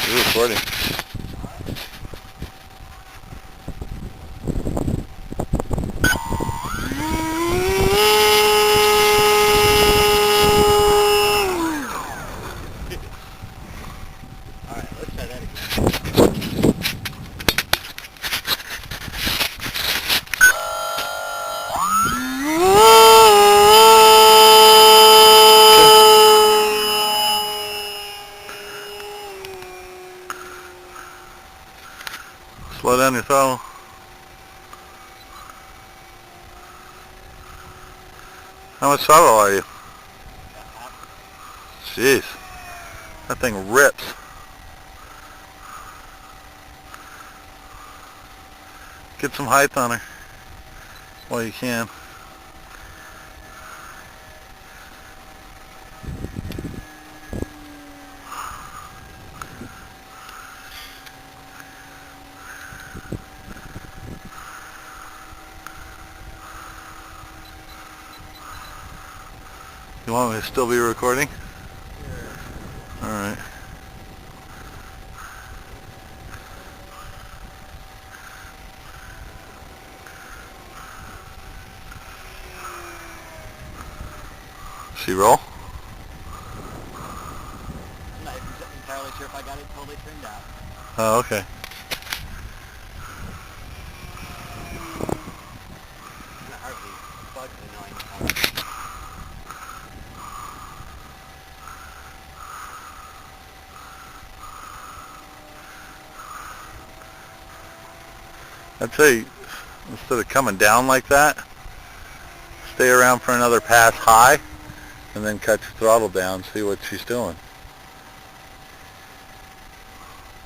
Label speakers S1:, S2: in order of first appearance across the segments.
S1: You're recording.
S2: Alright, let's try that again.
S1: Slow down your throttle. How much throttle are you? Jeez. That thing rips. Get some height on her while you can. You want me to still be recording?
S2: Sure.
S1: Alright. She roll?
S2: I'm not entirely sure if I got it totally turned out.
S1: Oh, okay.
S2: Kind of hard to bug annoying.
S1: I'd say instead of coming down like that, stay around for another pass high and then cut your throttle down, see what she's doing.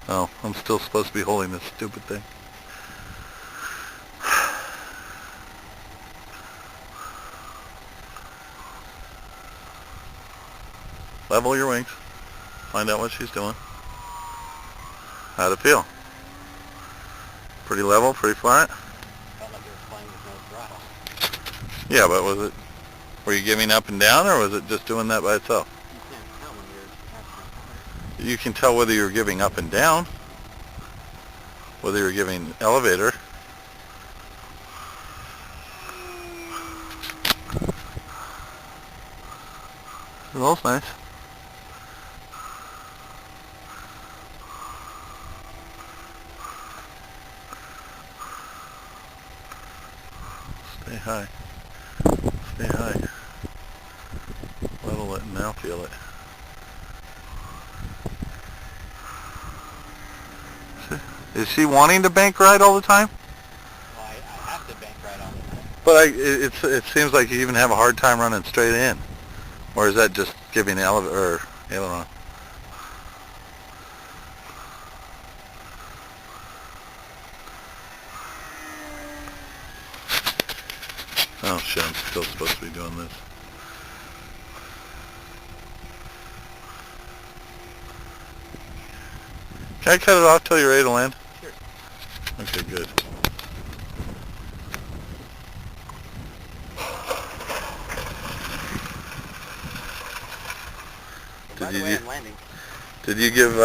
S1: Oh, I'm still supposed to be holding this stupid thing. Level your wings. Find out what she's doing. How'd it feel? Pretty level, pretty flat?
S2: Felt like you were flying with no throttle.
S1: Yeah, but was it, were you giving up and down, or was it just doing that by itself?
S2: You can't tell when you're passing.
S1: You can tell whether you're giving up and down, whether you're giving elevator. It rolls nice. Stay high. Stay high. Level it and now feel it. Is she wanting to bank ride all the time?
S2: Well, I have to bank right all the time.
S1: But it seems like you even have a hard time running straight in. Or is that just giving elevator or aileron? Oh shit, I'm still supposed to be doing this. Can I cut it off till you're ready to land?
S2: Sure.
S1: Okay, good.
S2: By the way, I'm landing.
S1: Did you give